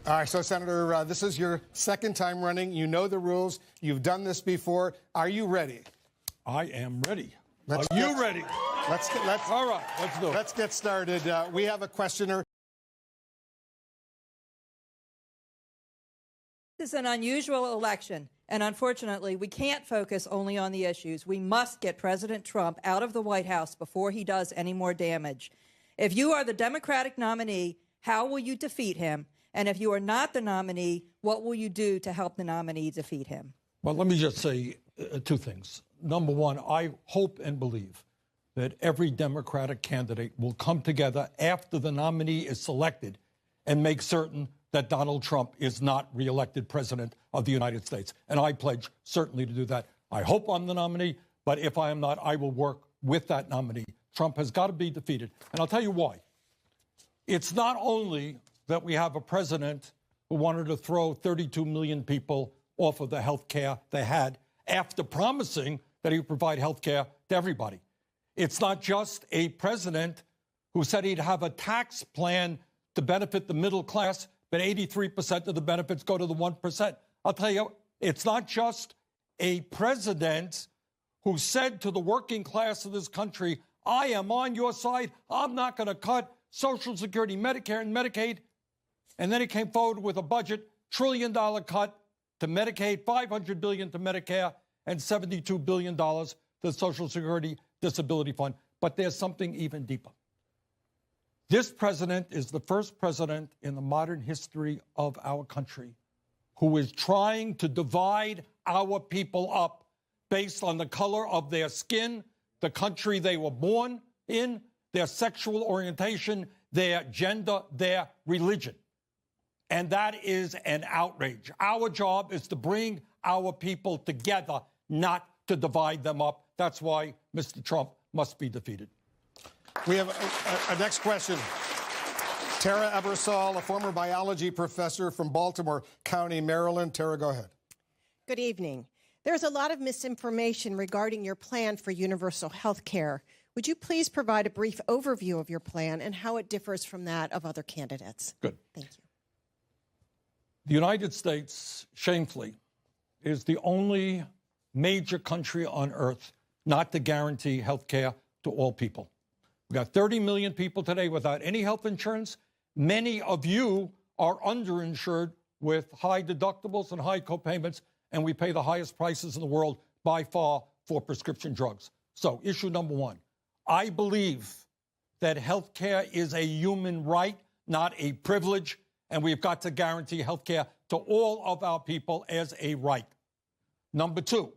All right, so Senator, this is your second time running. You know the rules. You've done this before. Are you ready? I am ready. Are you ready? All right, let's do it. Let's get started. We have a questioner. This is an unusual election, and unfortunately, we can't focus only on the issues. We must get President Trump out of the White House before he does any more damage. If you are the Democratic nominee, how will you defeat him? And if you are not the nominee, what will you do to help the nominee defeat him? Well, let me just say two things. Number one, I hope and believe that every Democratic candidate will come together after the nominee is selected and make certain that Donald Trump is not reelected president of the United States. And I pledge certainly to do that. I hope I'm the nominee, but if I am not, I will work with that nominee. Trump has got to be defeated. And I'll tell you why. It's not only that we have a president who wanted to throw 32 million people off of the health care they had after promising that he would provide health care to everybody. It's not just a president who said he'd have a tax plan to benefit the middle class, but 83% of the benefits go to the 1%. I'll tell you, it's not just a president who said to the working class of this country, I am on your side. I'm not going to cut Social Security, Medicare, and Medicaid. And then he came forward with a budget, $1 trillion cut to Medicaid, $500 billion to Medicare, and $72 billion to the Social Security Disability Fund. But there's something even deeper. This president is the first president in the modern history of our country who is trying to divide our people up based on the color of their skin, the country they were born in, their sexual orientation, their gender, their religion. And that is an outrage. Our job is to bring our people together, not to divide them up. That's why Mr. Trump must be defeated. We have a next question. Tara Ebersol, a former biology professor from Baltimore County, Maryland. Tara, go ahead. Good evening. There's a lot of misinformation regarding your plan for universal health care. Would you please provide a brief overview of your plan and how it differs from that of other candidates? Good. Thank you. The United States, shamefully, is the only major country on earth not to guarantee health care to all people. We've got 30 million people today without any health insurance. Many of you are underinsured with high deductibles and high copayments, and we pay the highest prices in the world by far for prescription drugs. So, issue number one, I believe that health care is a human right, not a privilege, and we've got to guarantee health care to all of our people as a right. Number two,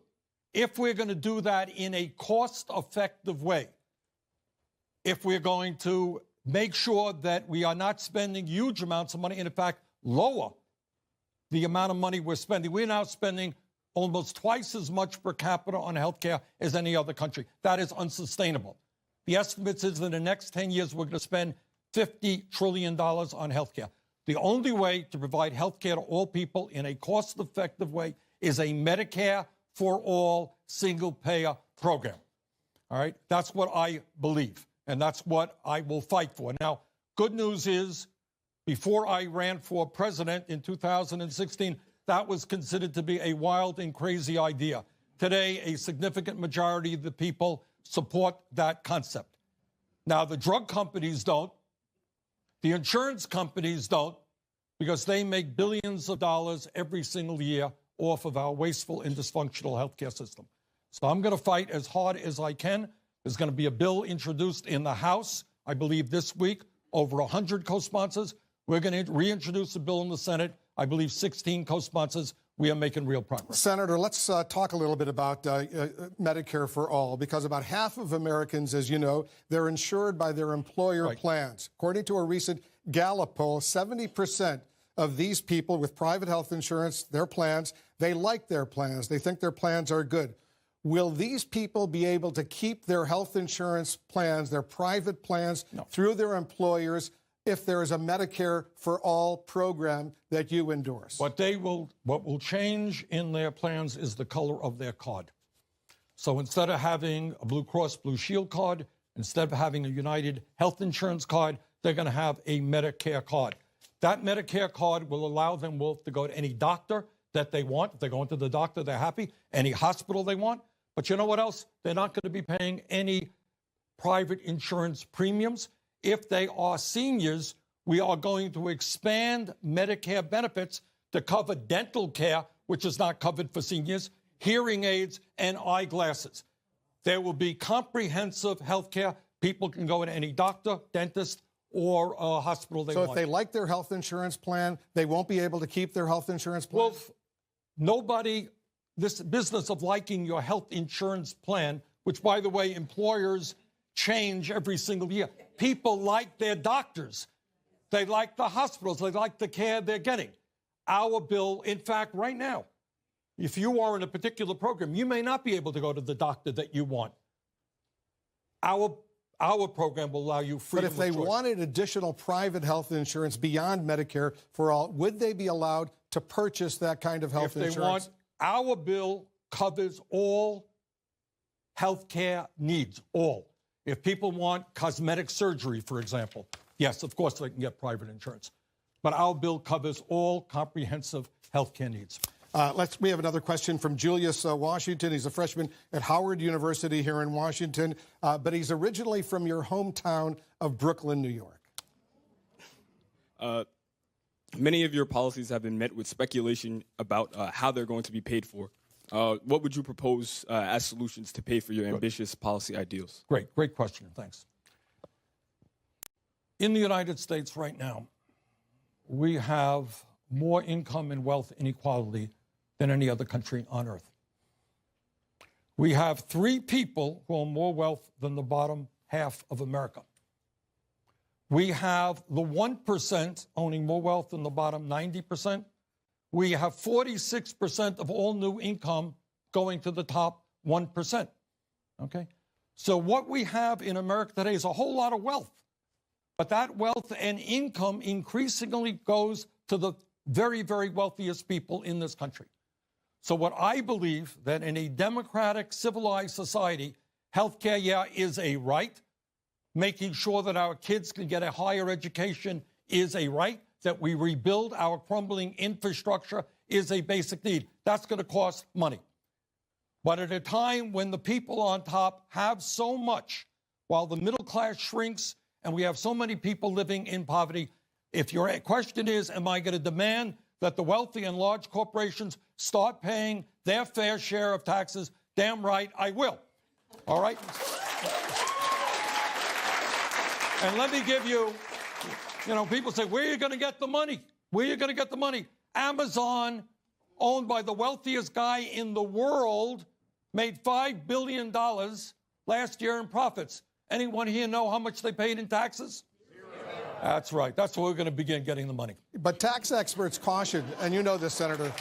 if we're going to do that in a cost-effective way, if we're going to make sure that we are not spending huge amounts of money, and in fact, lower the amount of money we're spending. We're now spending almost twice as much per capita on healthcare as any other country. That is unsustainable. The estimates is that in the next 10 years, we're going to spend $50 trillion on healthcare. The only way to provide healthcare to all people in a cost-effective way is a Medicare for all single-payer program. All right? That's what I believe, and that's what I will fight for. Now, good news is, before I ran for president in 2016, that was considered to be a wild and crazy idea. Today, a significant majority of the people support that concept. Now, the drug companies don't. The insurance companies don't, because they make billions of dollars every single year off of our wasteful and dysfunctional healthcare system. So I'm going to fight as hard as I can. There's going to be a bill introduced in the House, I believe this week, over 100 co-sponsors. We're going to reintroduce a bill in the Senate, I believe 16 co-sponsors. We are making real progress. Senator, let's talk a little bit about Medicare for all, because about half of Americans, as you know, they're insured by their employer plans. According to a recent Gallup poll, 70% of these people with private health insurance, their plans, they like their plans. They think their plans are good. Will these people be able to keep their health insurance plans, their private plans, through their employers if there is a Medicare for all program that you endorse? What will change in their plans is the color of their card. So instead of having a Blue Cross Blue Shield card, instead of having a United Health Insurance card, they're going to have a Medicare card. That Medicare card will allow them both to go to any doctor that they want. If they go into the doctor, they're happy. Any hospital they want. But you know what else? They're not going to be paying any private insurance premiums. If they are seniors, we are going to expand Medicare benefits to cover dental care, which is not covered for seniors, hearing aids, and eyeglasses. There will be comprehensive health care. People can go to any doctor, dentist, or hospital they want. So if they like their health insurance plan, they won't be able to keep their health insurance plan? Well, nobody, this business of liking your health insurance plan, which, by the way, employers change every single year. People like their doctors. They like the hospitals. They like the care they're getting. Our bill, in fact, right now, if you are in a particular program, you may not be able to go to the doctor that you want. Our program will allow you freedom of choice. But if they wanted additional private health insurance beyond Medicare for all, would they be allowed to purchase that kind of health insurance? If they want, our bill covers all health care needs, all. If people want cosmetic surgery, for example, yes, of course they can get private insurance. But our bill covers all comprehensive health care needs. We have another question from Julius Washington. He's a freshman at Howard University here in Washington, but he's originally from your hometown of Brooklyn, New York. Many of your policies have been met with speculation about how they're going to be paid for. What would you propose as solutions to pay for your ambitious policy ideals? Great question. Thanks. In the United States right now, we have more income and wealth inequality than any other country on earth. We have 3 people who own more wealth than the bottom half of America. We have the 1% owning more wealth than the bottom 90%. We have 46% of all new income going to the top 1%. Okay? So what we have in America today is a whole lot of wealth. But that wealth and income increasingly goes to the very, very wealthiest people in this country. So what I believe that in a democratic, civilized society, healthcare, is a right. Making sure that our kids can get a higher education is a right. That we rebuild our crumbling infrastructure is a basic need. That's going to cost money. But at a time when the people on top have so much, while the middle class shrinks and we have so many people living in poverty, if your question is, am I going to demand that the wealthy and large corporations start paying their fair share of taxes? Damn right, I will. All right? And let me give you, people say, where are you going to get the money? Where are you going to get the money? Amazon, owned by the wealthiest guy in the world, made $5 billion last year in profits. Anyone here know how much they paid in taxes? That's right. That's where we're going to begin getting the money. But tax experts caution, and you know this, Senator.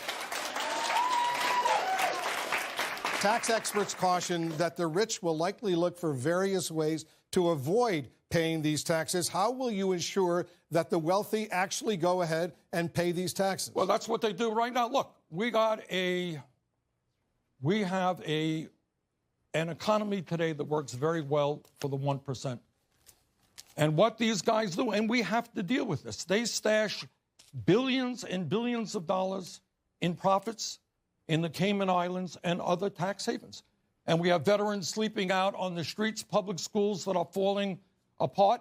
Tax experts caution that the rich will likely look for various ways to avoid paying these taxes. How will you ensure that the wealthy actually go ahead and pay these taxes? Well, that's what they do right now. Look, we have an economy today that works very well for the 1%. And what these guys do, and we have to deal with this, they stash billions and billions of dollars in profits in the Cayman Islands and other tax havens. And we have veterans sleeping out on the streets, public schools that are falling apart.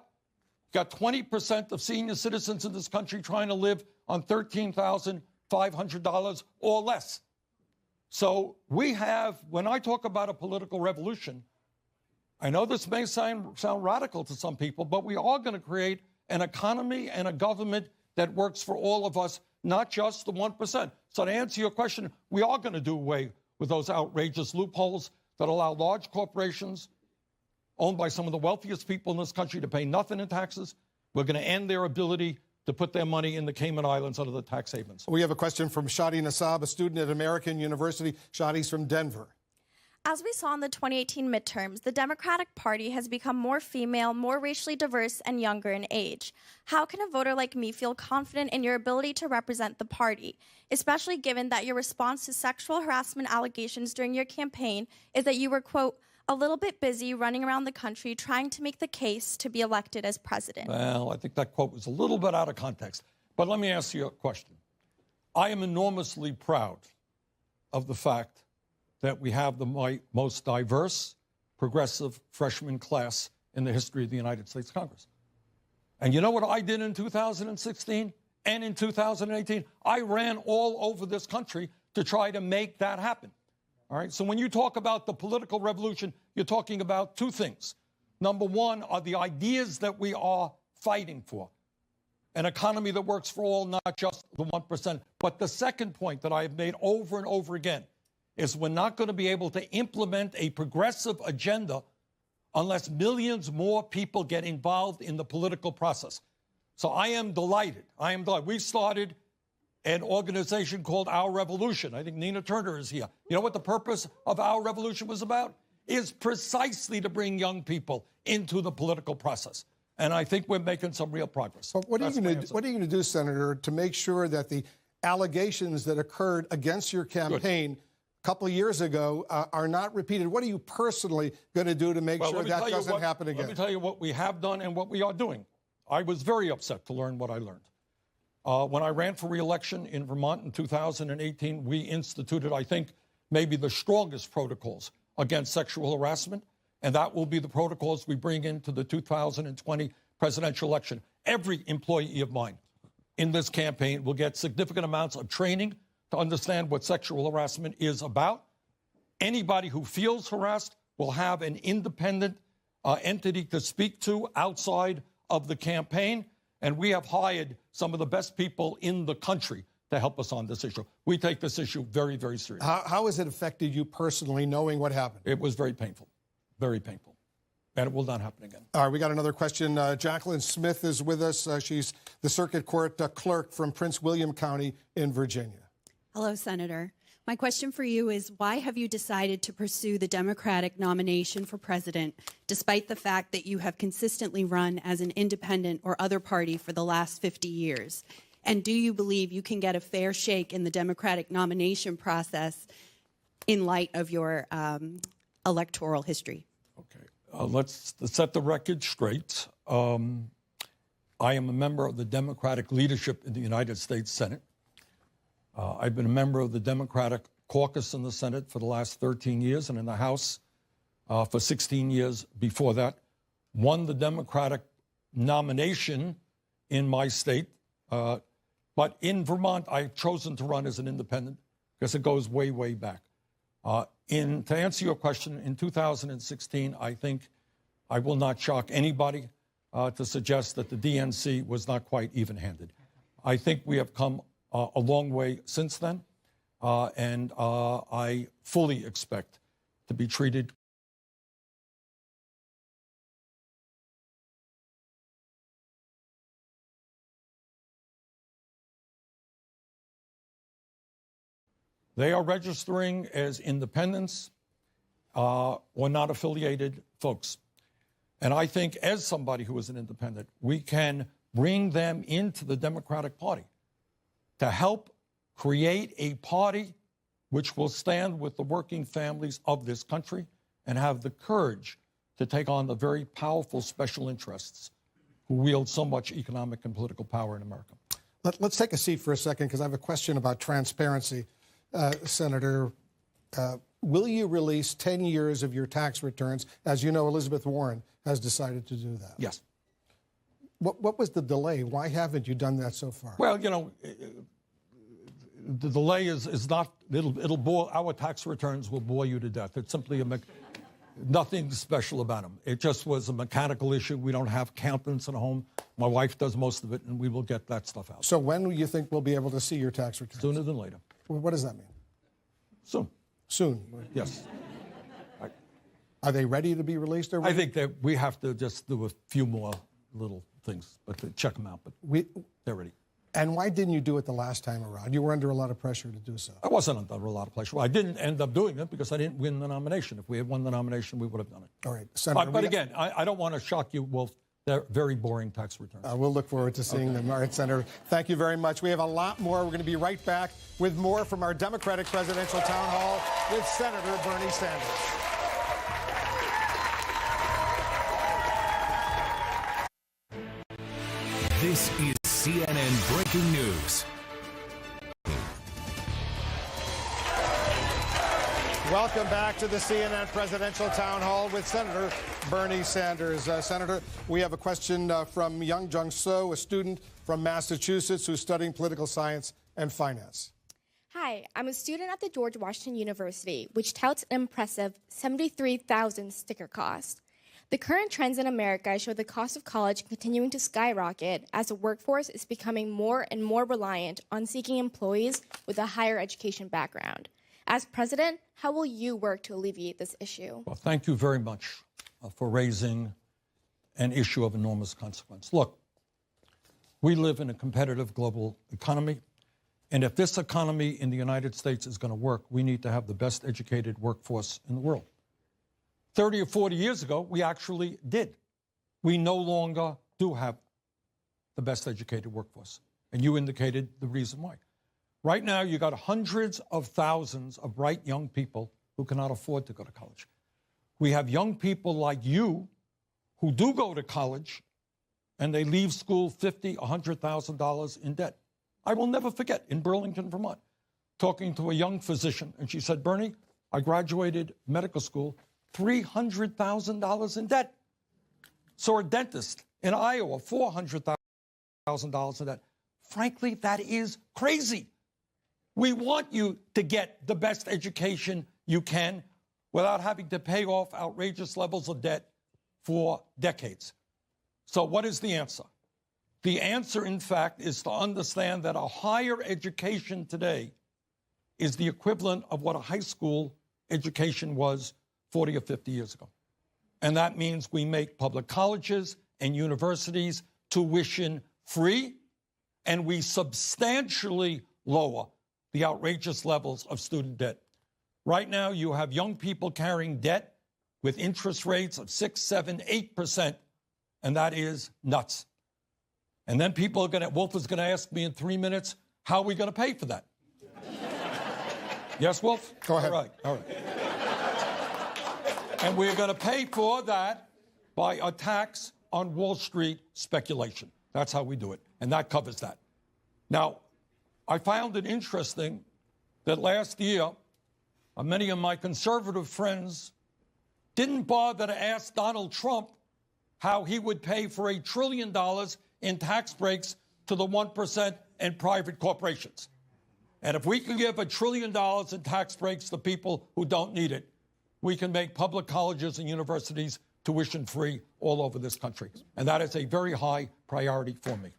Got 20% of senior citizens in this country trying to live on $13,500 or less. So we have, when I talk about a political revolution, I know this may sound radical to some people, but we are going to create an economy and a government that works for all of us, not just the 1%. So to answer your question, we are going to do away with those outrageous loopholes that allow large corporations owned by some of the wealthiest people in this country to pay nothing in taxes. We're going to end their ability to put their money in the Cayman Islands under the tax havens. We have a question from Shadi Nassab, a student at American University. Shadi's from Denver. As we saw in the 2018 midterms, the Democratic Party has become more female, more racially diverse, and younger in age. How can a voter like me feel confident in your ability to represent the party, especially given that your response to sexual harassment allegations during your campaign is that you were, quote, a little bit busy running around the country trying to make the case to be elected as president? Well, I think that quote was a little bit out of context. But let me ask you a question. I am enormously proud of the fact that we have the most diverse, progressive freshman class in the history of the United States Congress. And you know what I did in 2016 and in 2018? I ran all over this country to try to make that happen. All right? So when you talk about the political revolution, you're talking about two things. Number one are the ideas that we are fighting for. An economy that works for all, not just the 1%. But the second point that I have made over and over again is we're not going to be able to implement a progressive agenda unless millions more people get involved in the political process. So I am delighted. I am delighted. We started an organization called Our Revolution. I think Nina Turner is here. You know what the purpose of Our Revolution was about? Is precisely to bring young people into the political process. And I think we're making some real progress. Well, what are you going to do, Senator, to make sure that the allegations that occurred against your campaign a couple of years ago are not repeated? What are you personally going to do to make sure that doesn't happen again? Let me tell you what we have done and what we are doing. I was very upset to learn what I learned. When I ran for re-election in Vermont in 2018, we instituted, I think, maybe the strongest protocols against sexual harassment, and that will be the protocols we bring into the 2020 presidential election. Every employee of mine in this campaign will get significant amounts of training to understand what sexual harassment is about. Anybody who feels harassed will have an independent entity to speak to outside of the campaign, and we have hired some of the best people in the country to help us on this issue. We take this issue very, very seriously. How has it affected you personally, knowing what happened? It was very painful, and it will not happen again. All right, we got another question. Jacqueline Smith is with us. She's the circuit court clerk from Prince William County in Virginia. Hello, Senator. My question for you is, why have you decided to pursue the Democratic nomination for president, despite the fact that you have consistently run as an independent or other party for the last 50 years? And do you believe you can get a fair shake in the Democratic nomination process in light of your electoral history? Okay, let's set the record straight. I am a member of the Democratic leadership in the United States Senate. I've been a member of the Democratic caucus in the Senate for the last 13 years and in the House for 16 years before that. Won the Democratic nomination in my state. But in Vermont, I've chosen to run as an independent because it goes way, way back. To answer your question, in 2016, I think I will not shock anybody to suggest that the DNC was not quite even-handed. I think we have come a long way since then, and I fully expect to be treated They are registering as independents or not affiliated folks. And I think as somebody who is an independent, we can bring them into the Democratic Party to help create a party which will stand with the working families of this country and have the courage to take on the very powerful special interests who wield so much economic and political power in America. Let's take a seat for a second because I have a question about transparency. Senator, will you release 10 years of your tax returns? As you know, Elizabeth Warren has decided to do that. Yes. What was the delay? Why haven't you done that so far? Well, you know, the delay is not, it'll bore, our tax returns will bore you to death. It's simply nothing special about them. It just was a mechanical issue. We don't have accountants at home. My wife does most of it, and we will get that stuff out. So when do you think we'll be able to see your tax returns? Sooner than later. What does that mean? Soon. Soon? Yes. Are they ready to be released already? I think that we have to just do a few more little things, but to check them out. But they're ready. And why didn't you do it the last time around? You were under a lot of pressure to do so. I wasn't under a lot of pressure. I didn't end up doing it because I didn't win the nomination. If we had won the nomination, we would have done it. All right, Senator. But again, I don't want to shock you, Wolf. They're very boring tax returns. We'll look forward to seeing them. All right, Senator, thank you very much. We have a lot more. We're going to be right back with more from our Democratic presidential town hall with Senator Bernie Sanders. This is CNN Breaking News. Welcome back to the CNN Presidential Town Hall with Senator Bernie Sanders. Senator, we have a question from Young Jung So, a student from Massachusetts who's studying political science and finance. Hi, I'm a student at the George Washington University, which touts an impressive $73,000 sticker cost. The current trends in America show the cost of college continuing to skyrocket as the workforce is becoming more and more reliant on seeking employees with a higher education background. As president, how will you work to alleviate this issue? Well, thank you very much for raising an issue of enormous consequence. Look, we live in a competitive global economy, and if this economy in the United States is going to work, we need to have the best educated workforce in the world. 30 or 40 years ago, we actually did. We no longer do have the best educated workforce, and you indicated the reason why. Right now, you got hundreds of thousands of bright young people who cannot afford to go to college. We have young people like you who do go to college and they leave school $50,000, $100,000 in debt. I will never forget in Burlington, Vermont, talking to a young physician, and she said, Bernie, I graduated medical school, $300,000 in debt. Saw a dentist in Iowa, $400,000 in debt. Frankly, that is crazy. We want you to get the best education you can without having to pay off outrageous levels of debt for decades. So what is the answer? The answer, in fact, is to understand that a higher education today is the equivalent of what a high school education was 40 or 50 years ago. And that means we make public colleges and universities tuition free, and we substantially lower the outrageous levels of student debt. Right now, you have young people carrying debt with interest rates of 6, 7, 8%, and that is nuts. And then Wolf is going to ask me in 3 minutes, how are we going to pay for that? Yes, Wolf? Go ahead. All right. And we're going to pay for that by a tax on Wall Street speculation. That's how we do it, and that covers that. Now, I found it interesting that last year, many of my conservative friends didn't bother to ask Donald Trump how he would pay for $1 trillion in tax breaks to the 1% and private corporations. And if we can give $1 trillion in tax breaks to people who don't need it, we can make public colleges and universities tuition free all over this country. And that is a very high priority for me.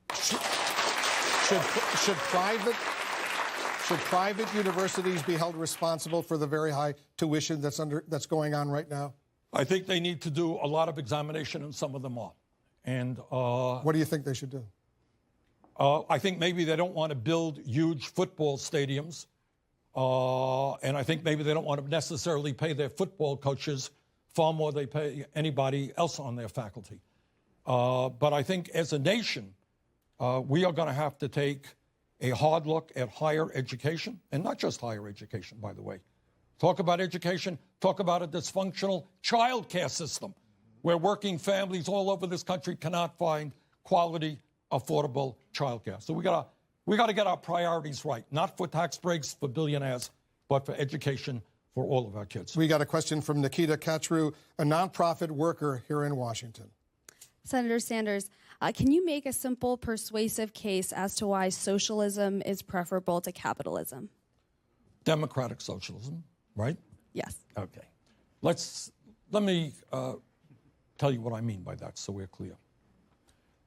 Should private universities be held responsible for the very high tuition that's going on right now? I think they need to do a lot of examination, and some of them are. And what do you think they should do? I think maybe they don't want to build huge football stadiums, and I think maybe they don't want to necessarily pay their football coaches far more than they pay anybody else on their faculty. But I think as a nation, we are going to have to take a hard look at higher education, and not just higher education, by the way. Talk about education, talk about a dysfunctional child care system where working families all over this country cannot find quality, affordable child care. So we got to get our priorities right, not for tax breaks for billionaires, but for education for all of our kids. We got a question from Nikita Katru, a nonprofit worker here in Washington. Senator Sanders, can you make a simple, persuasive case as to why socialism is preferable to capitalism? Democratic socialism, right? Yes. Okay. Let me tell you what I mean by that so we're clear.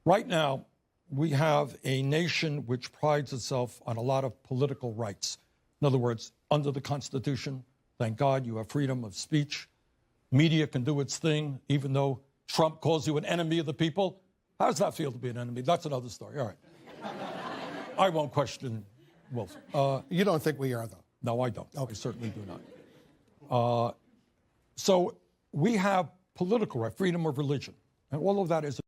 Right now, we have a nation which prides itself on a lot of political rights. In other words, under the Constitution, thank God you have freedom of speech. Media can do its thing, even though Trump calls you an enemy of the people. How does that feel to be an enemy? That's another story. All right. I won't question Wolf. You don't think we are, though? No, I don't. Okay. I certainly do not. So we have political right, freedom of religion, and all of that is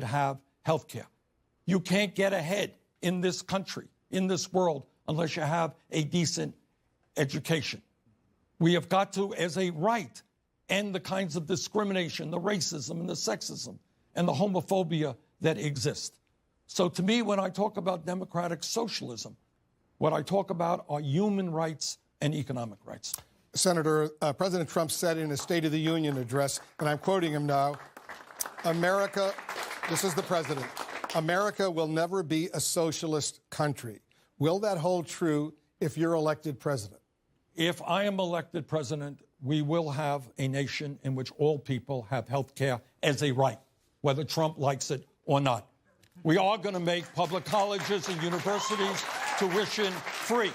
have health care. You can't get ahead in this country, in this world, unless you have a decent education. We have got to, as a right, end the kinds of discrimination, the racism and the sexism and the homophobia that exist. So to me, when I talk about democratic socialism, what I talk about are human rights and economic rights. Senator, President Trump said in his State of the Union address, and I'm quoting him now, America, this is the president, America will never be a socialist country. Will that hold true if you're elected president? If I am elected president, we will have a nation in which all people have health care as a right, whether Trump likes it or not. We are going to make public colleges and universities tuition free.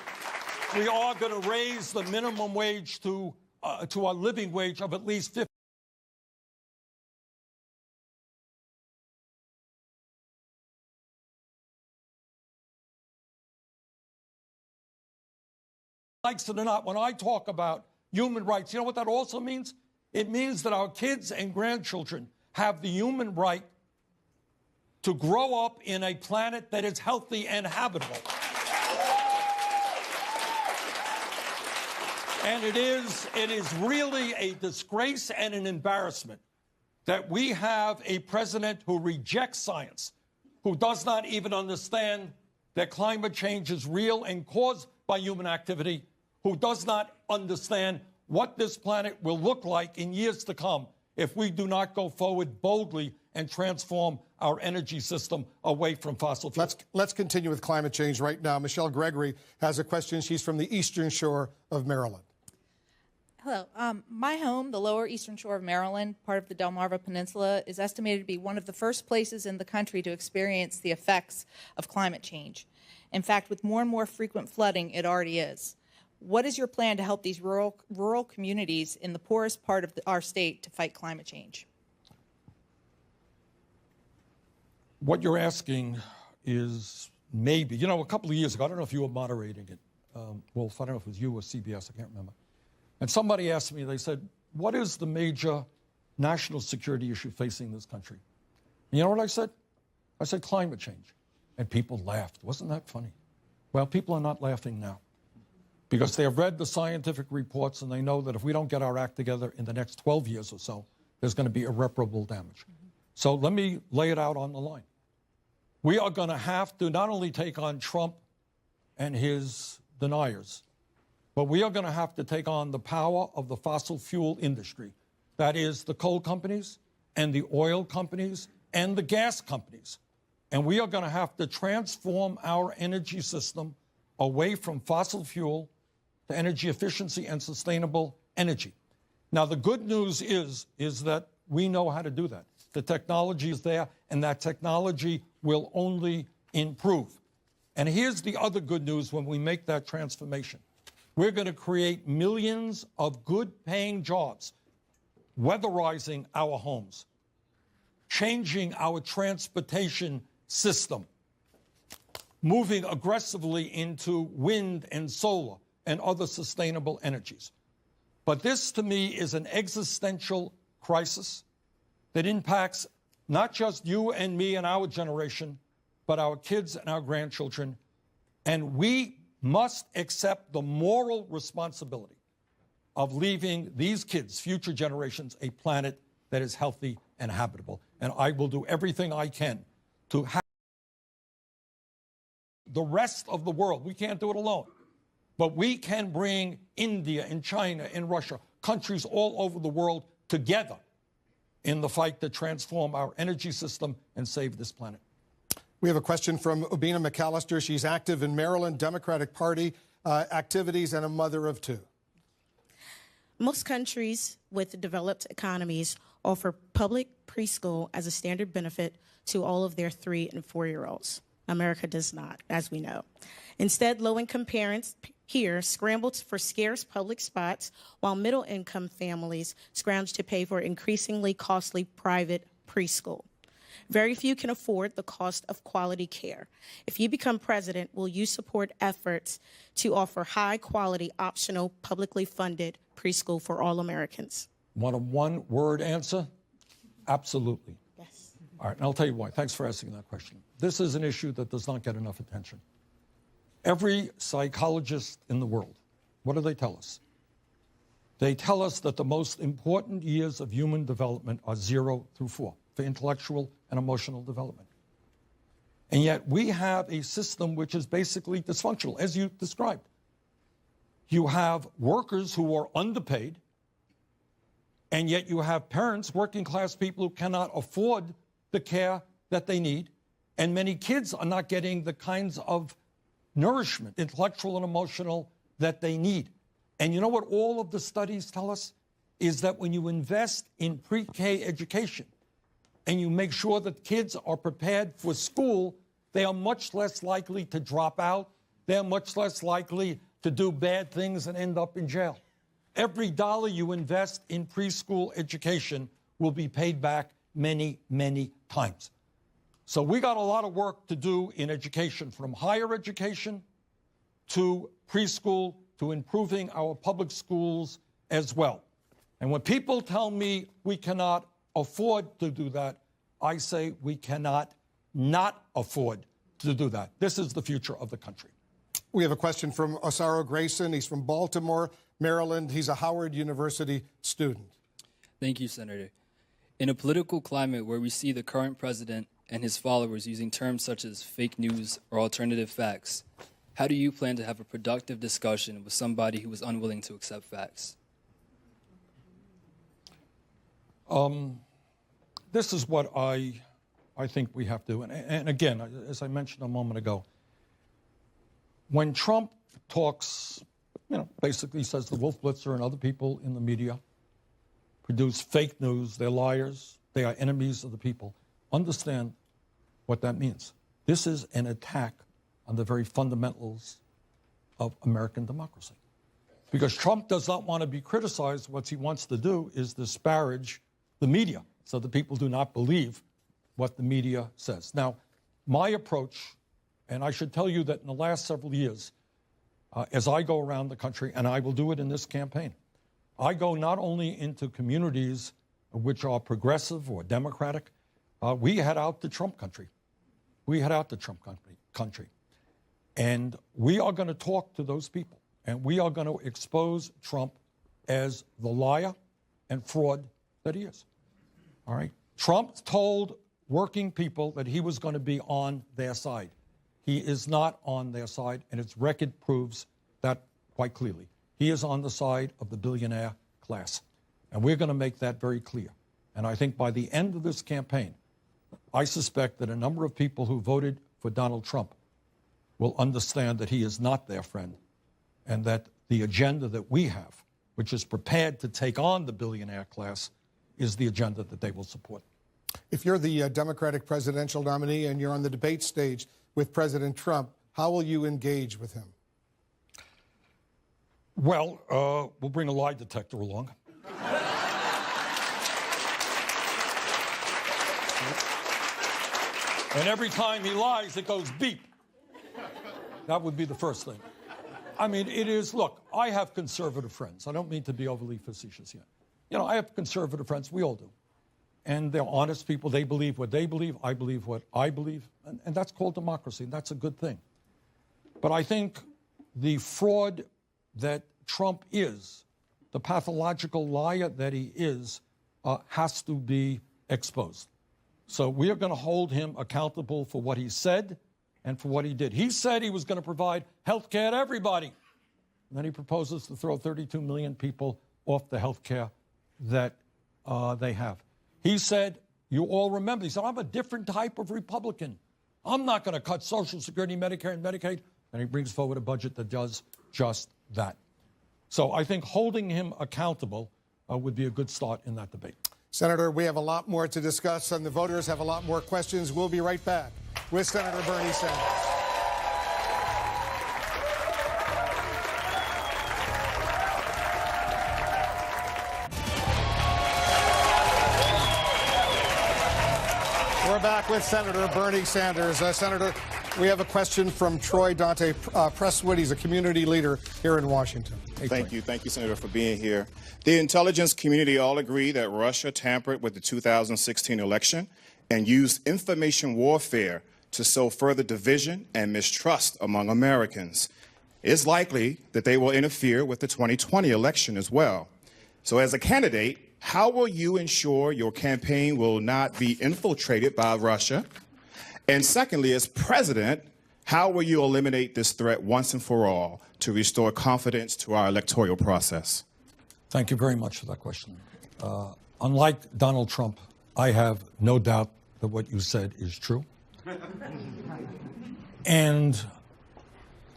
We are going to raise the minimum wage to a living wage of at least 50. Likes it or not, when I talk about human rights, you know what that also means? It means that our kids and grandchildren have the human right to grow up in a planet that is healthy and habitable. And it is really a disgrace and an embarrassment that we have a president who rejects science, who does not even understand that climate change is real and caused by human activity, who does not understand what this planet will look like in years to come if we do not go forward boldly and transform our energy system away from fossil fuels. Let's continue with climate change right now. Michelle Gregory has a question. She's from the Eastern Shore of Maryland. Hello. My home, the lower Eastern Shore of Maryland, part of the Delmarva Peninsula, is estimated to be one of the first places in the country to experience the effects of climate change. In fact, with more and more frequent flooding, it already is. What is your plan to help these rural communities in the poorest part of our state to fight climate change? What you're asking is maybe, you know, a couple of years ago, I don't know if you were moderating it, Wolf, I don't know if it was you or CBS, I can't remember. And somebody asked me, they said, what is the major national security issue facing this country? And you know what I said? I said climate change. And people laughed. Wasn't that funny? Well, people are not laughing now because they have read the scientific reports and they know that if we don't get our act together in the next 12 years or so, there's going to be irreparable damage. So let me lay it out on the line. We are going to have to not only take on Trump and his deniers, but we are going to have to take on the power of the fossil fuel industry. That is the coal companies and the oil companies and the gas companies. And we are going to have to transform our energy system away from fossil fuel to energy efficiency and sustainable energy. Now, the good news is that we know how to do that. The technology is there, and that technology will only improve. And here's the other good news when we make that transformation. We're going to create millions of good-paying jobs, weatherizing our homes, changing our transportation system, moving aggressively into wind and solar and other sustainable energies. But this, to me, is an existential crisis that impacts not just you and me and our generation, but our kids and our grandchildren. And we must accept the moral responsibility of leaving these kids, future generations, a planet that is healthy and habitable. And I will do everything I can to have the rest of the world. We can't do it alone. But we can bring India and China and Russia, countries all over the world, together in the fight to transform our energy system and save this planet. We have a question from Obina McAllister. She's active in Maryland Democratic Party activities and a mother of two. Most countries with developed economies offer public preschool as a standard benefit to all of their 3- and 4-year-olds. America does not, as we know. Instead, low-income parents here scramble for scarce public spots, while middle-income families scrounge to pay for increasingly costly private preschool. Very few can afford the cost of quality care. If you become president, will you support efforts to offer high-quality, optional, publicly funded preschool for all Americans? Want a one-word answer? Absolutely. Yes. All right, and I'll tell you why. Thanks for asking that question. This is an issue that does not get enough attention. Every psychologist in the world, what do they tell us? They tell us that the most important years of human development are 0 through 4 for intellectual and emotional development. And yet we have a system which is basically dysfunctional, as you described. You have workers who are underpaid, and yet you have parents, working class people, who cannot afford the care that they need, and many kids are not getting the kinds of nourishment, intellectual and emotional, that they need. And you know what all of the studies tell us? Is that when you invest in pre-K education and you make sure that kids are prepared for school, they are much less likely to drop out. They're much less likely to do bad things and end up in jail. Every dollar you invest in preschool education will be paid back many, many times. So we got a lot of work to do in education, from higher education to preschool to improving our public schools as well. And when people tell me we cannot afford to do that, I say we cannot not afford to do that. This is the future of the country. We have a question from Osaro Grayson. He's from Baltimore, Maryland. He's a Howard University student. Thank you, Senator. In a political climate where we see the current president and his followers using terms such as fake news or alternative facts, how do you plan to have a productive discussion with somebody who is unwilling to accept facts? This is what I think we have to do. And again, as I mentioned a moment ago, when Trump talks, basically says the Wolf Blitzer and other people in the media produce fake news, they're liars, they are enemies of the people, understand what that means. This is an attack on the very fundamentals of American democracy. Because Trump does not want to be criticized. What he wants to do is disparage the media so that people do not believe what the media says. Now, my approach, and I should tell you that in the last several years, as I go around the country, and I will do it in this campaign, I go not only into communities which are progressive or democratic, we head out to Trump country. We head out to Trump country. And we are going to talk to those people, and we are going to expose Trump as the liar and fraud that he is. All right? Trump told working people that he was going to be on their side. He is not on their side, and its record proves that quite clearly. He is on the side of the billionaire class, and we're going to make that very clear. And I think by the end of this campaign, I suspect that a number of people who voted for Donald Trump will understand that he is not their friend, and that the agenda that we have, which is prepared to take on the billionaire class, is the agenda that they will support. If you're the Democratic presidential nominee and you're on the debate stage with President Trump, how will you engage with him? Well, we'll bring a lie detector along. And every time he lies, it goes beep. That would be the first thing. I mean, it is, look, I have conservative friends. I don't mean to be overly facetious here. I have conservative friends. We all do. And they're honest people. They believe what they believe. I believe what I believe. And that's called democracy. And that's a good thing. But I think the fraud that Trump is, the pathological liar that he is, has to be exposed. So we are going to hold him accountable for what he said and for what he did. He said he was going to provide health care to everybody. And then he proposes to throw 32 million people off the health care that they have. He said, you all remember, he said, I'm a different type of Republican. I'm not going to cut Social Security, Medicare, and Medicaid. And he brings forward a budget that does just that. So I think holding him accountable would be a good start in that debate. Senator, we have a lot more to discuss, and the voters have a lot more questions. We'll be right back with Senator Bernie Sanders. We're back with Senator Bernie Sanders. Senator, we have a question from Troy Dante Presswood. He's a community leader here in Washington. Hey, Thank you, Senator, for being here. The intelligence community all agree that Russia tampered with the 2016 election and used information warfare to sow further division and mistrust among Americans. It's likely that they will interfere with the 2020 election as well. So as a candidate, how will you ensure your campaign will not be infiltrated by Russia? And secondly, as president, how will you eliminate this threat once and for all to restore confidence to our electoral process? Thank you very much for that question. Unlike Donald Trump, I have no doubt that what you said is true. And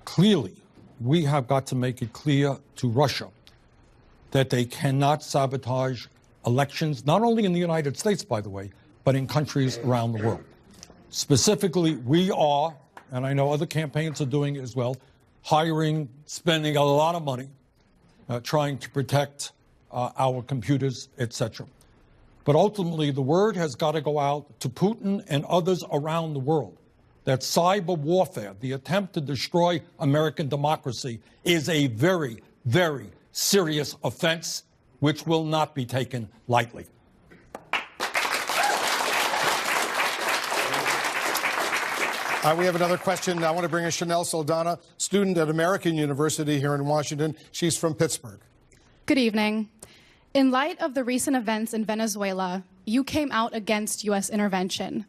clearly, we have got to make it clear to Russia that they cannot sabotage elections, not only in the United States, by the way, but in countries around the world. Specifically, we are, and I know other campaigns are doing it as well, hiring, spending a lot of money, trying to protect our computers, etc. But ultimately, the word has got to go out to Putin and others around the world that cyber warfare, the attempt to destroy American democracy, is a very, very serious offense which will not be taken lightly. We have another question. I want to bring in Chanel Saldana, student at American University here in Washington. She's from Pittsburgh. Good evening. In light of the recent events in Venezuela, you came out against U.S. intervention,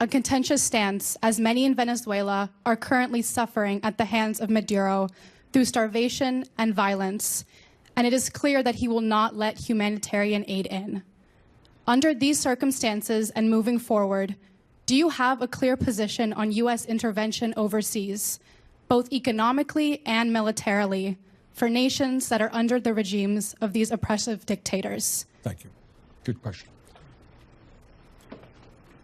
a contentious stance as many in Venezuela are currently suffering at the hands of Maduro through starvation and violence, and it is clear that he will not let humanitarian aid in. Under these circumstances and moving forward, do you have a clear position on U.S. intervention overseas, both economically and militarily, for nations that are under the regimes of these oppressive dictators? Thank you. Good question.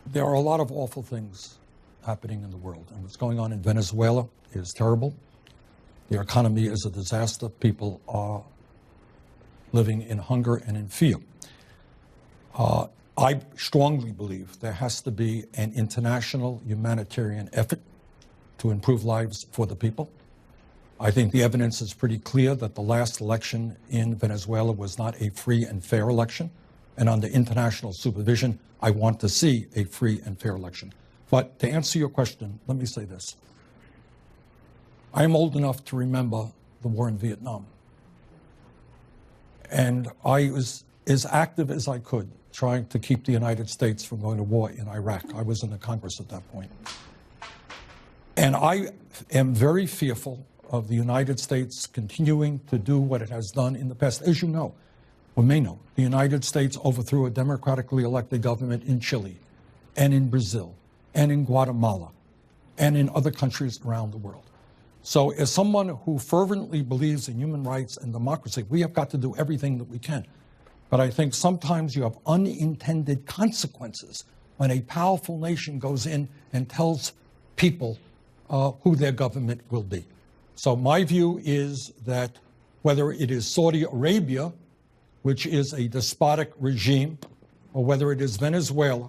There are a lot of awful things happening in the world, and what's going on in Venezuela is terrible. Their economy is a disaster. People are living in hunger and in fear. I strongly believe there has to be an international humanitarian effort to improve lives for the people. I think the evidence is pretty clear that the last election in Venezuela was not a free and fair election. And under international supervision, I want to see a free and fair election. But to answer your question, let me say this. I am old enough to remember the war in Vietnam. And I was as active as I could trying to keep the United States from going to war in Iraq. I was in the Congress at that point. And I am very fearful of the United States continuing to do what it has done in the past. As you know, or may know, the United States overthrew a democratically elected government in Chile and in Brazil and in Guatemala and in other countries around the world. So as someone who fervently believes in human rights and democracy, we have got to do everything that we can. But I think sometimes you have unintended consequences when a powerful nation goes in and tells people who their government will be. So my view is that whether it is Saudi Arabia, which is a despotic regime, or whether it is Venezuela,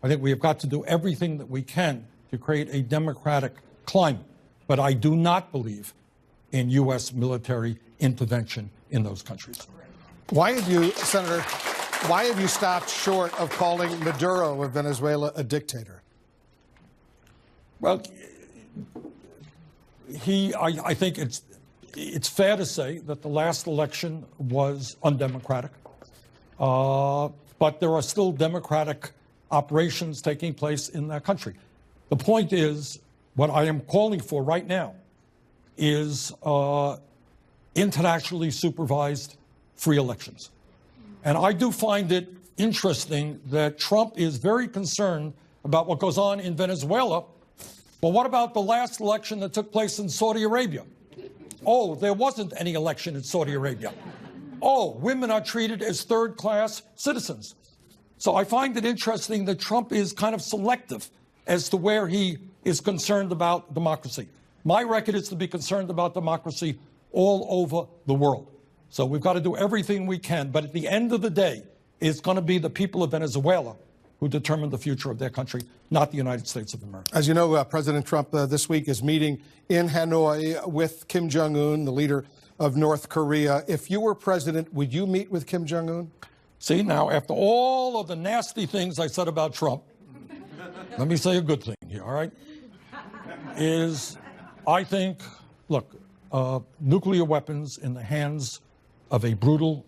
I think we have got to do everything that we can to create a democratic climate. But I do not believe in U.S. military intervention in those countries. Why have you, Senator, why have you stopped short of calling Maduro of Venezuela a dictator? Well, I think it's fair to say that the last election was undemocratic, but there are still democratic operations taking place in that country. The point is, what I am calling for right now is internationally supervised free elections. And I do find it interesting that Trump is very concerned about what goes on in Venezuela. But what about the last election that took place in Saudi Arabia? Oh, there wasn't any election in Saudi Arabia. Oh, women are treated as third-class citizens. So I find it interesting that Trump is kind of selective as to where he is concerned about democracy. My record is to be concerned about democracy all over the world. So we've got to do everything we can. But at the end of the day, it's going to be the people of Venezuela who determine the future of their country, not the United States of America. As you know, President Trump this week is meeting in Hanoi with Kim Jong-un, the leader of North Korea. If you were president, would you meet with Kim Jong-un? See, now, after all of the nasty things I said about Trump, let me say a good thing here, all right, is I think, look, nuclear weapons in the hands of a brutal,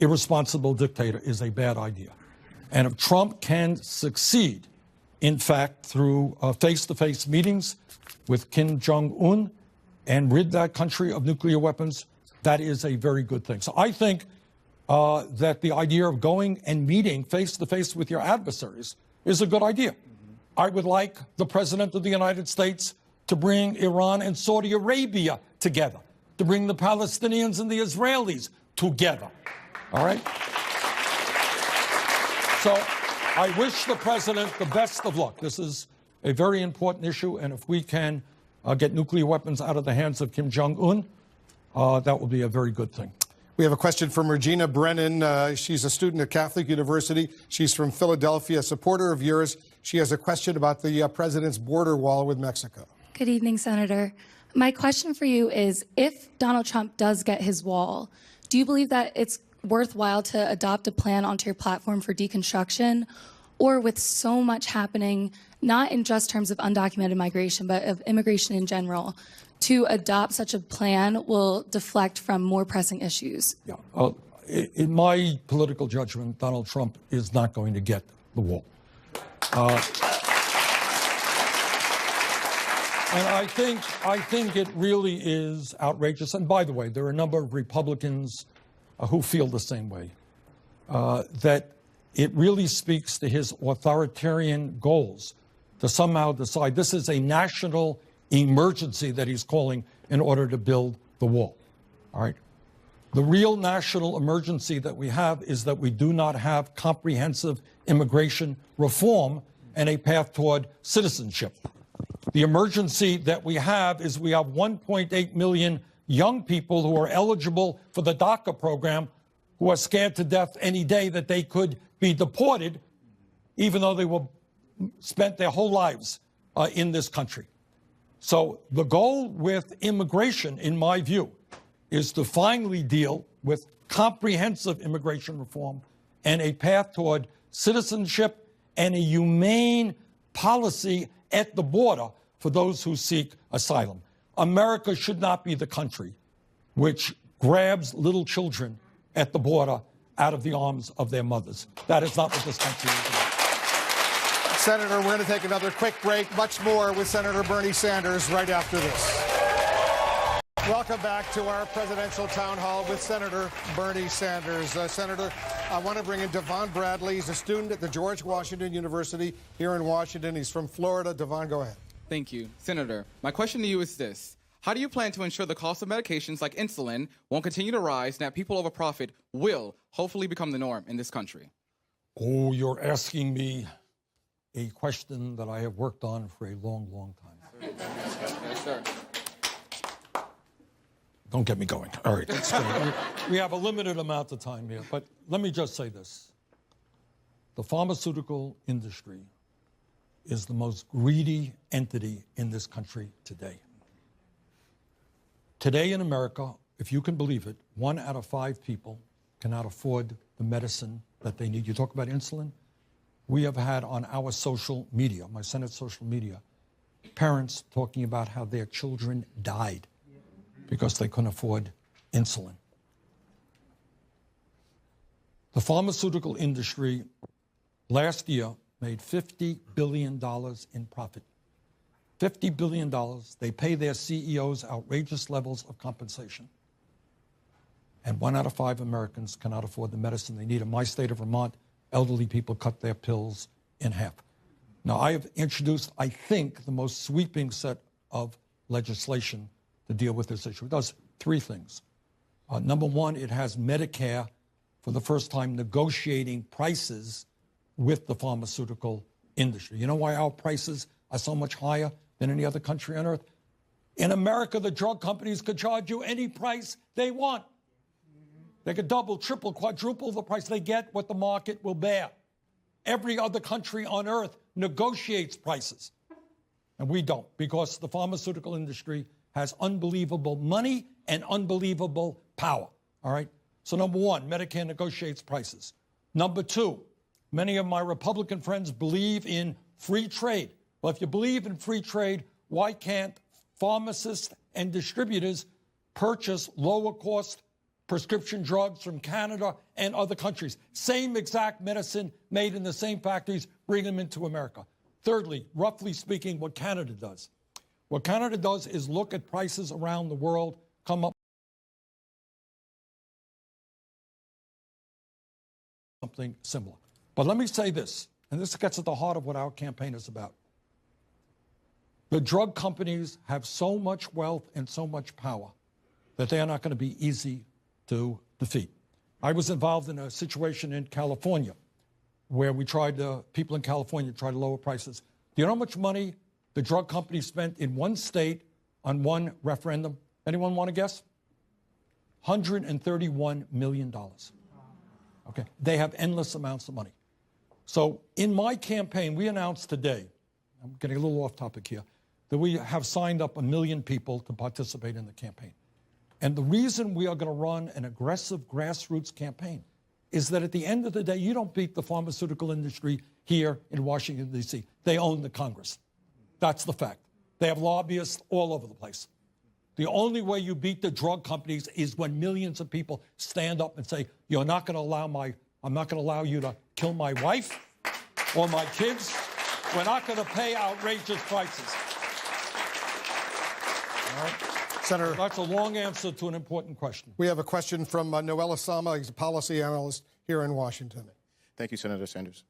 irresponsible dictator is a bad idea. And if Trump can succeed, in fact, through face-to-face meetings with Kim Jong-un and rid that country of nuclear weapons, that is a very good thing. So I think that the idea of going and meeting face-to-face with your adversaries is a good idea. I would like the President of the United States to bring Iran and Saudi Arabia together, to bring the Palestinians and the Israelis together. All right? So I wish the President the best of luck. This is a very important issue, and if we can get nuclear weapons out of the hands of Kim Jong-un, that will be a very good thing. We have a question from Regina Brennan. She's a student at Catholic University. She's from Philadelphia, a supporter of yours. She has a question about the president's border wall with Mexico. Good evening, Senator. My question for you is, if Donald Trump does get his wall, do you believe that it's worthwhile to adopt a plan onto your platform for deconstruction? Or with so much happening, not in just terms of undocumented migration, but of immigration in general, to adopt such a plan will deflect from more pressing issues? Yeah. In my political judgment, Donald Trump is not going to get the wall. And I think it really is outrageous. And by the way, there are a number of Republicans who feel the same way, that it really speaks to his authoritarian goals to somehow decide this is a national emergency that he's calling in order to build the wall. All right. The real national emergency that we have is that we do not have comprehensive immigration reform and a path toward citizenship. The emergency that we have is we have 1.8 million young people who are eligible for the DACA program who are scared to death any day that they could be deported, even though they spent their whole lives in this country. So the goal with immigration, in my view, is to finally deal with comprehensive immigration reform and a path toward citizenship and a humane policy at the border for those who seek asylum. America should not be the country which grabs little children at the border out of the arms of their mothers. That is not what this country is about. Senator, we're going to take another quick break. Much more with Senator Bernie Sanders right after this. Welcome back to our presidential town hall with Senator Bernie Sanders. Senator, I want to bring in Devon Bradley. He's a student at the George Washington University here in Washington. He's from Florida. Devon, go ahead. Thank you. Senator, my question to you is this. How do you plan to ensure the cost of medications like insulin won't continue to rise and that people over profit will hopefully become the norm in this country? Oh, you're asking me a question that I have worked on for a long, long time. Yes, sir. Don't get me going. All right. That's good. We have a limited amount of time here, but let me just say this. The pharmaceutical industry is the most greedy entity in this country today. Today in America, if you can believe it, 1 out of 5 people cannot afford the medicine that they need. You talk about insulin. We have had on our social media, my Senate social media, parents talking about how their children died because they couldn't afford insulin. The pharmaceutical industry last year made $50 billion in profit. $50 billion. They pay their CEOs outrageous levels of compensation. And 1 out of 5 Americans cannot afford the medicine they need. In my state of Vermont, elderly people cut their pills in half. Now, I have introduced, I think, the most sweeping set of legislation to deal with this issue. It does 3 things. Number 1, it has Medicare for the first time negotiating prices with the pharmaceutical industry. You know why our prices are so much higher than any other country on earth? In America, the drug companies could charge you any price they want. They could double, triple, quadruple the price. They get what the market will bear. Every other country on earth negotiates prices. And we don't, because the pharmaceutical industry has unbelievable money and unbelievable power. All right? So number 1, Medicare negotiates prices. Number 2, Many of my Republican friends believe in free trade. Well, if you believe in free trade, why can't pharmacists and distributors purchase lower-cost prescription drugs from Canada and other countries? Same exact medicine made in the same factories, bring them into America. Thirdly, roughly speaking, what Canada does. What Canada does is look at prices around the world, come up with something similar. But let me say this, and this gets at the heart of what our campaign is about. The drug companies have so much wealth and so much power that they are not going to be easy to defeat. I was involved in a situation in California where we people in California tried to lower prices. Do you know how much money the drug companies spent in one state on one referendum? Anyone want to guess? $131 million. Okay, they have endless amounts of money. So in my campaign, we announced today, I'm getting a little off topic here, that we have signed up 1 million people to participate in the campaign. And the reason we are going to run an aggressive grassroots campaign is that at the end of the day, you don't beat the pharmaceutical industry here in Washington, D.C. They own the Congress. That's the fact. They have lobbyists all over the place. The only way you beat the drug companies is when millions of people stand up and say, I'm not going to allow you to kill my wife or my kids. We're not going to pay outrageous prices. All right. Senator, that's a long answer to an important question. We have a question from Noel Osama. He's a policy analyst here in Washington. Thank you, Senator Sanders.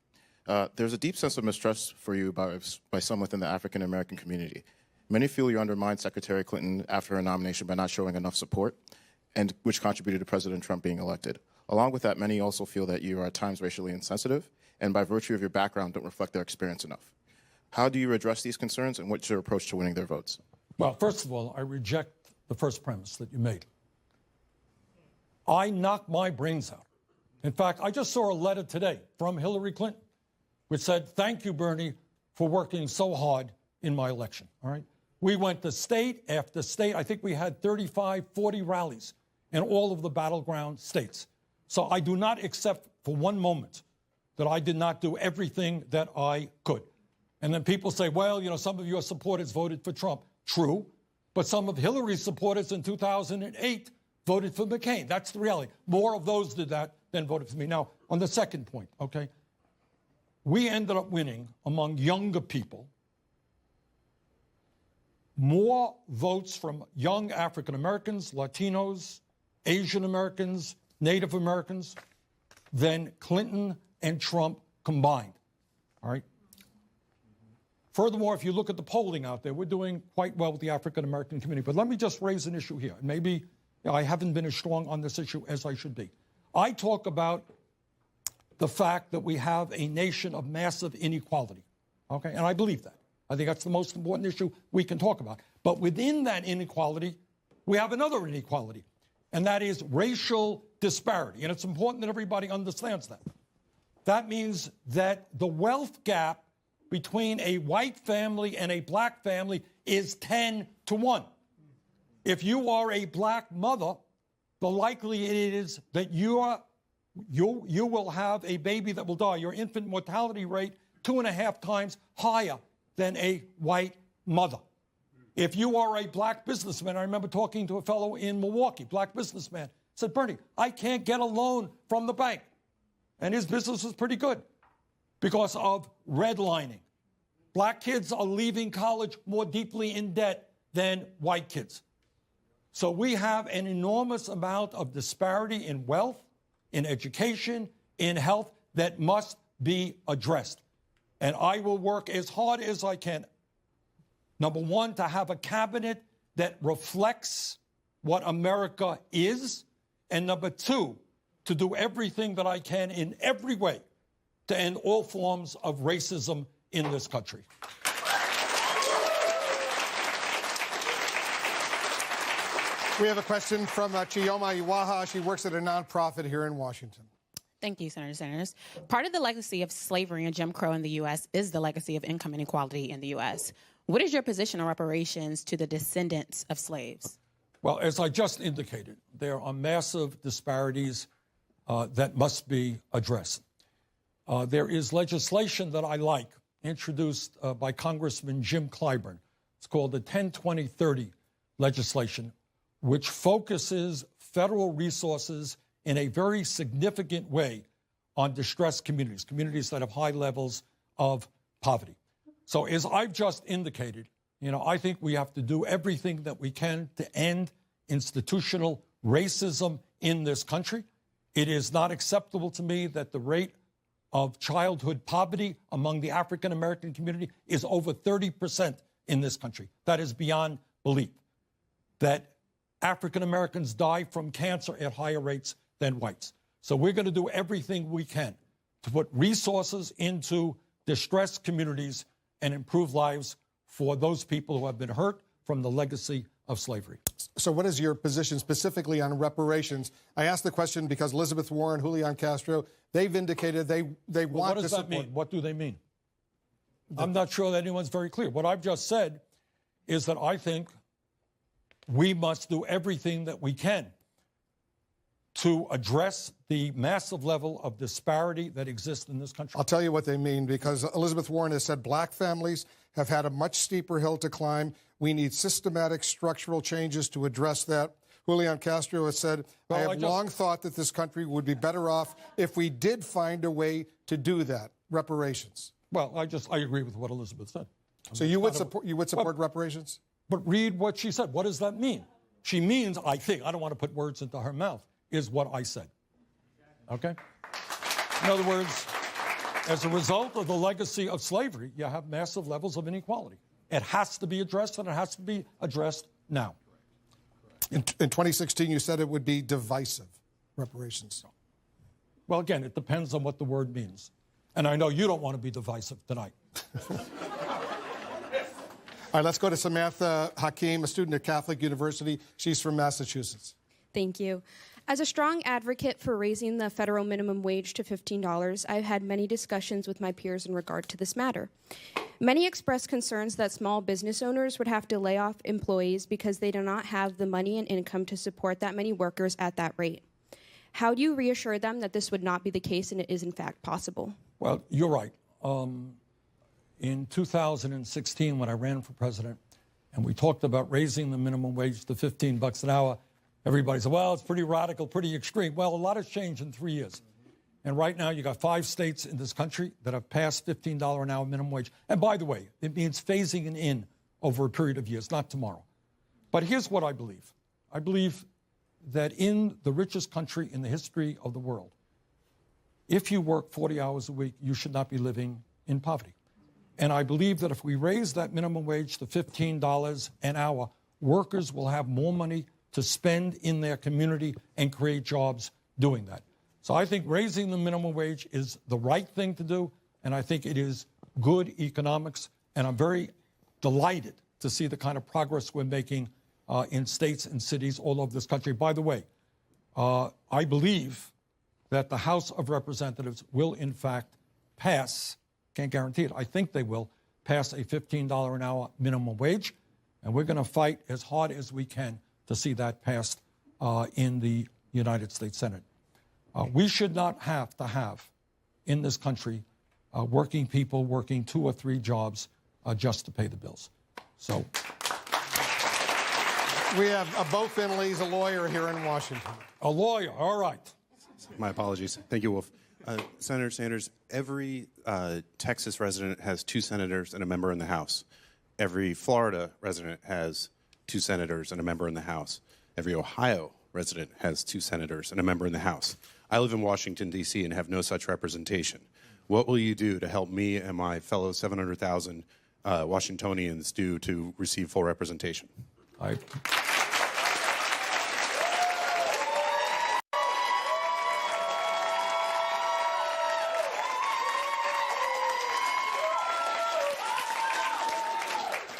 There's a deep sense of mistrust for you by some within the African-American community. Many feel you undermined Secretary Clinton after her nomination by not showing enough support, and which contributed to President Trump being elected. Along with that, many also feel that you are at times racially insensitive, and by virtue of your background, don't reflect their experience enough. How do you address these concerns, and what's your approach to winning their votes? Well, first of all, I reject the first premise that you made. I knocked my brains out. In fact, I just saw a letter today from Hillary Clinton, which said, thank you, Bernie, for working so hard in my election, all right? We went to state after state. I think we had 35, 40 rallies in all of the battleground states. So I do not accept for one moment that I did not do everything that I could. And then people say, well, some of your supporters voted for Trump. True. But some of Hillary's supporters in 2008 voted for McCain. That's the reality. More of those did that than voted for me. Now, on the second point, okay, we ended up winning among younger people more votes from young African Americans, Latinos, Asian Americans, Native Americans than Clinton and Trump combined. All right. Furthermore, if you look at the polling out there, we're doing quite well with the African-American community. But let me just raise an issue here. Maybe I haven't been as strong on this issue as I should be. I talk about the fact that we have a nation of massive inequality, okay? And I believe that. I think that's the most important issue we can talk about. But within that inequality, we have another inequality, and that is racial disparity. And it's important that everybody understands that. That means that the wealth gap between a white family and a black family is 10 to 1. If you are a black mother, the likelihood is that you will have a baby that will die. Your infant mortality rate 2.5 times higher than a white mother. If you are a black businessman, I remember talking to a fellow in Milwaukee, black businessman, said, Bernie, I can't get a loan from the bank. And his business was pretty good because of redlining. Black kids are leaving college more deeply in debt than white kids. So we have an enormous amount of disparity in wealth, in education, in health that must be addressed. And I will work as hard as I can, number one, to have a cabinet that reflects what America is, and number two, to do everything that I can in every way to end all forms of racism in this country. We have a question from Chioma Iwaha. She works at a nonprofit here in Washington. Thank you, Senator Sanders. Part of the legacy of slavery and Jim Crow in the U.S. is the legacy of income inequality in the U.S. What is your position on reparations to the descendants of slaves? Well, as I just indicated, there are massive disparities that must be addressed. There is legislation that I like, introduced by Congressman Jim Clyburn. It's called the 10-20-30 legislation, which focuses federal resources in a very significant way on distressed communities, communities that have high levels of poverty. So as I've just indicated, I think we have to do everything that we can to end institutional racism in this country. It is not acceptable to me that the rate of childhood poverty among the African American community is over 30% in this country. That is beyond belief. That African Americans die from cancer at higher rates than whites. So we're going to do everything we can to put resources into distressed communities and improve lives for those people who have been hurt from the legacy of slavery. So what is your position specifically on reparations? I asked the question because Elizabeth Warren, Julian Castro, they've indicated they want what does to that support. mean? What do they mean? I'm not sure that anyone's very clear. What I've just said is that I think we must do everything that we can to address the massive level of disparity that exists in this country. I'll tell you what they mean, because Elizabeth Warren has said black families have had a much steeper hill to climb. We need systematic structural changes to address that. Julian Castro has said, I have long thought that this country would be better off if we did find a way to do that, reparations. Well, I agree with what Elizabeth said. So you would support reparations? But read what she said. What does that mean? She means, I think, I don't want to put words into her mouth, is what I said. Okay? In other words, as a result of the legacy of slavery, you have massive levels of inequality. It has to be addressed, and it has to be addressed now. In 2016, you said it would be divisive, reparations. Well, again, it depends on what the word means. And I know you don't want to be divisive tonight. All right, let's go to Samantha Hakeem, a student at Catholic University. She's from Massachusetts. Thank you. As a strong advocate for raising the federal minimum wage to $15, I've had many discussions with my peers in regard to this matter. Many express concerns that small business owners would have to lay off employees because they do not have the money and income to support that many workers at that rate. How do you reassure them that this would not be the case and it is in fact possible? Well, you're right. In 2016, when I ran for president, and we talked about raising the minimum wage to $15 an hour, everybody said, well, it's pretty radical, pretty extreme. Well, a lot has changed in 3 years. And right now, you got 5 states in this country that have passed $15 an hour minimum wage. And by the way, it means phasing it in over a period of years, not tomorrow. But here's what I believe. I believe that in the richest country in the history of the world, if you work 40 hours a week, you should not be living in poverty. And I believe that if we raise that minimum wage to $15 an hour, workers will have more money to spend in their community and create jobs doing that. So I think raising the minimum wage is the right thing to do, and I think it is good economics, and I'm very delighted to see the kind of progress we're making in states and cities all over this country. By the way, I believe that the House of Representatives will, in fact, pass, can't guarantee it, I think they will, pass a $15 an hour minimum wage, and we're going to fight as hard as we can to see that passed in the United States Senate. We should not have to have, in this country, working people working 2 or 3 jobs just to pay the bills. So we have Bo Finley's a lawyer here in Washington. A lawyer, all right. My apologies. Thank you, Wolf. Senator Sanders, every Texas resident has 2 senators and a member in the House. Every Florida resident has 2 senators and a member in the House. Every Ohio resident has 2 senators and a member in the House. I live in Washington, D.C., and have no such representation. What will you do to help me and my fellow 700,000 Washingtonians do to receive full representation?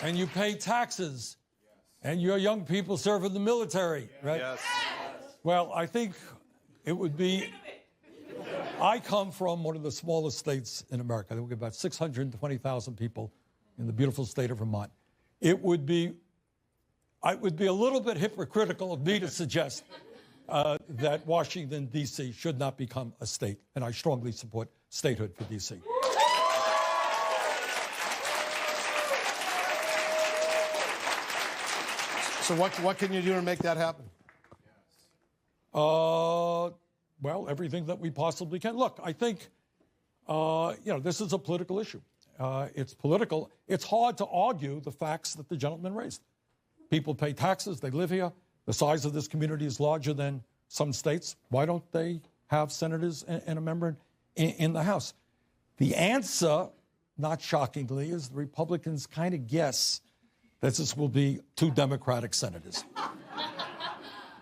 And you pay taxes, and your young people serve in the military, right? Yes. Well, I think it would be, I come from one of the smallest states in America. There will be about 620,000 people in the beautiful state of Vermont. It would be a little bit hypocritical of me to suggest that Washington, D.C. should not become a state, and I strongly support statehood for D.C. So what can you do to make that happen? Well, everything that we possibly can. Look, I think, this is a political issue. It's political. It's hard to argue the facts that the gentleman raised. People pay taxes. They live here. The size of this community is larger than some states. Why don't they have senators and a member in the House? The answer, not shockingly, is the Republicans kind of guess that this will be 2 Democratic senators.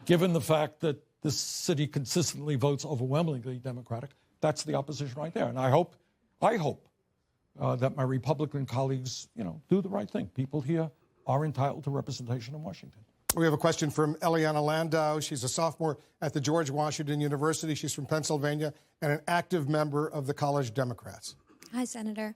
Given the fact that this city consistently votes overwhelmingly Democratic, that's the opposition right there. And I hope that my Republican colleagues, do the right thing. People here are entitled to representation in Washington. We have a question from Eliana Landau. She's a sophomore at the George Washington University. She's from Pennsylvania and an active member of the College Democrats. Hi, Senator.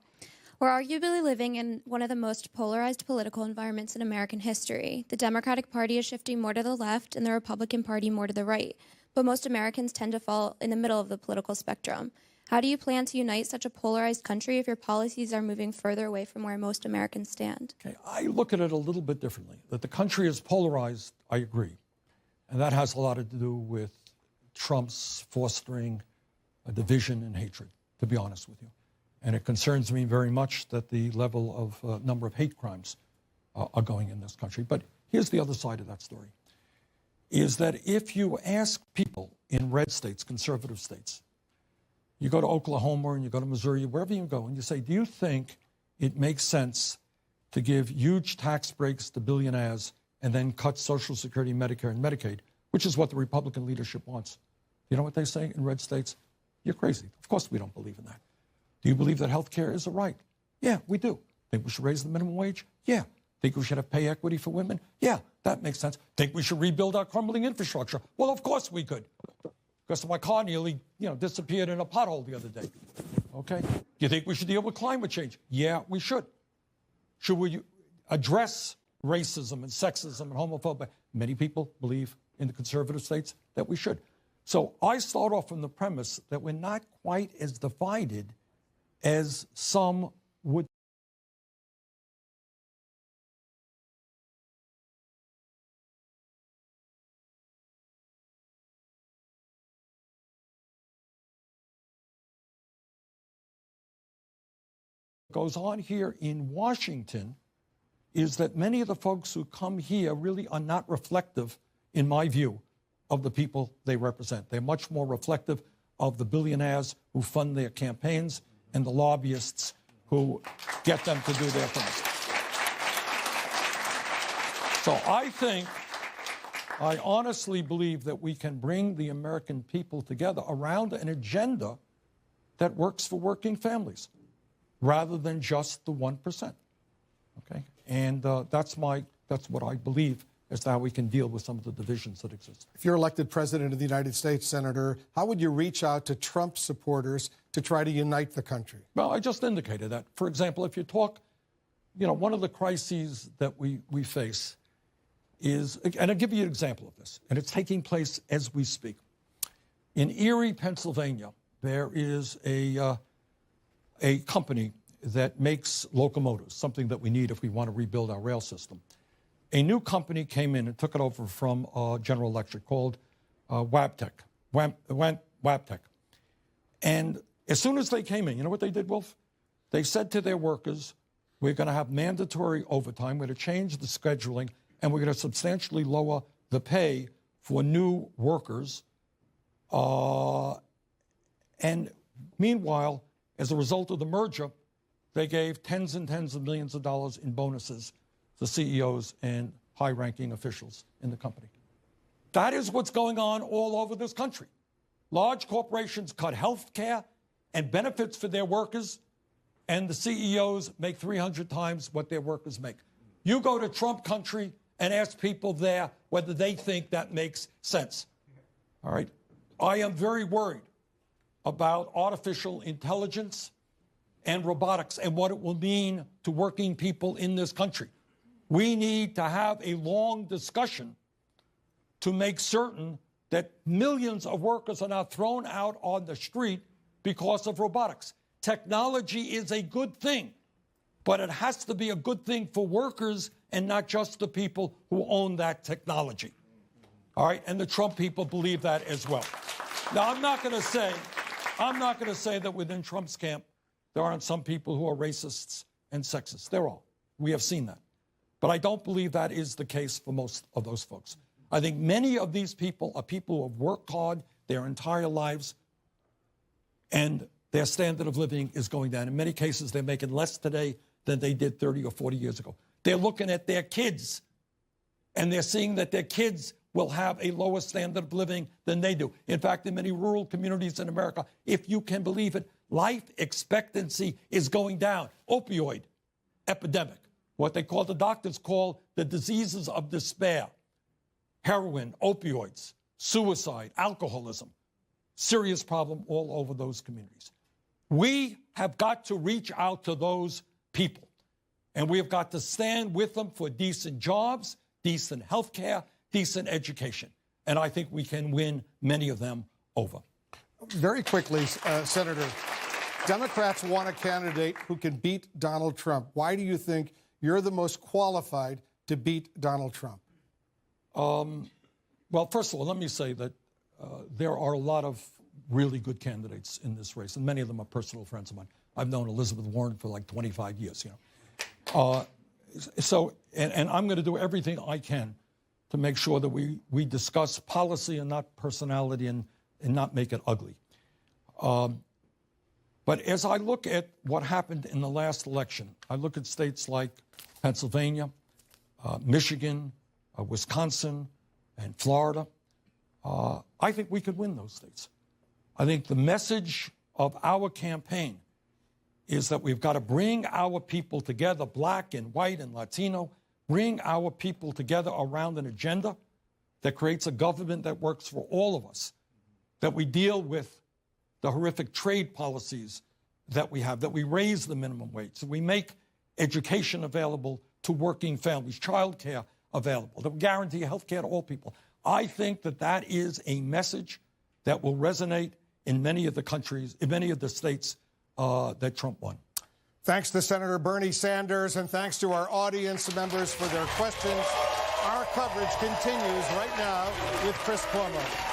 We're arguably living in one of the most polarized political environments in American history. The Democratic Party is shifting more to the left and the Republican Party more to the right. But most Americans tend to fall in the middle of the political spectrum. How do you plan to unite such a polarized country if your policies are moving further away from where most Americans stand? Okay, I look at it a little bit differently. That the country is polarized, I agree. And that has a lot to do with Trump's fostering a division and hatred, to be honest with you. And it concerns me very much that the level of number of hate crimes are going in this country. But here's the other side of that story, is that if you ask people in red states, conservative states, you go to Oklahoma and you go to Missouri, wherever you go, and you say, do you think it makes sense to give huge tax breaks to billionaires and then cut Social Security, Medicare, and Medicaid, which is what the Republican leadership wants? You know what they say in red states? You're crazy. Of course we don't believe in that. Do you believe that health care is a right? Yeah, we do. Think we should raise the minimum wage? Yeah. Think we should have pay equity for women? Yeah, that makes sense. Think we should rebuild our crumbling infrastructure? Well, of course we could. Because my car nearly, disappeared in a pothole the other day. Okay? Do you think we should deal with climate change? Yeah, we should. Should we address racism and sexism and homophobia? Many people believe in the conservative states that we should. So I start off from the premise that we're not quite as divided as some would. Goes on here in Washington is that many of the folks who come here really are not reflective, in my view, of the people they represent. They're much more reflective of the billionaires who fund their campaigns and the lobbyists who get them to do their things. So I honestly believe that we can bring the American people together around an agenda that works for working families, rather than just the 1%. Okay, and that's what I believe as to how we can deal with some of the divisions that exist. If you're elected president of the United States, Senator, how would you reach out to Trump supporters to try to unite the country? Well, I just indicated that. For example, if you talk, one of the crises that we face is, and I'll give you an example of this, and it's taking place as we speak. In Erie, Pennsylvania, there is a company that makes locomotives, something that we need if we want to rebuild our rail system. A new company came in and took it over from General Electric called Wabtec. And as soon as they came in, you know what they did, Wolf? They said to their workers, we're going to have mandatory overtime, we're going to change the scheduling, and we're going to substantially lower the pay for new workers. And meanwhile, as a result of the merger, they gave tens and tens of millions of dollars in bonuses to CEOs and high-ranking officials in the company. That is what's going on all over this country. Large corporations cut health care and benefits for their workers, and the CEOs make 300 times what their workers make. You go to Trump country and ask people there whether they think that makes sense. All right? I am very worried about artificial intelligence and robotics and what it will mean to working people in this country. We need to have a long discussion to make certain that millions of workers are now thrown out on the street because of robotics. Technology is a good thing, but it has to be a good thing for workers and not just the people who own that technology. All right, and the Trump people believe that as well. Now, I'm not going to say that within Trump's camp there aren't some people who are racists and sexist. There are. We have seen that. But I don't believe that is the case for most of those folks. I think many of these people are people who have worked hard their entire lives, and their standard of living is going down. In many cases, they're making less today than they did 30 or 40 years ago. They're looking at their kids, and they're seeing that their kids will have a lower standard of living than they do. In fact, in many rural communities in America, if you can believe it, life expectancy is going down. Opioid epidemic, what the doctors call the diseases of despair. Heroin, opioids, suicide, alcoholism, serious problem all over those communities. We have got to reach out to those people, and we have got to stand with them for decent jobs, decent health care, decent education. And I think we can win many of them over. Very quickly, Senator, Democrats want a candidate who can beat Donald Trump. Why do you think you're the most qualified to beat Donald Trump? Well, first of all, let me say that there are a lot of really good candidates in this race, and many of them are personal friends of mine. I've known Elizabeth Warren for like 25 years, you know. And I'm going to do everything I can to make sure that we discuss policy and not personality and not make it ugly. But as I look at what happened in the last election, I look at states like Pennsylvania, Michigan, Wisconsin, and Florida. I think we could win those states. I think the message of our campaign is that we've got to bring our people together, black and white and Latino, bring our people together around an agenda that creates a government that works for all of us, that we deal with the horrific trade policies that we have, that we raise the minimum wage, that we make education available to working families, child care available, that we guarantee health care to all people. I think that that is a message that will resonate in many of the countries, in many of the states that Trump won. Thanks to Senator Bernie Sanders, and thanks to our audience members for their questions. Our coverage continues right now with Chris Cuomo.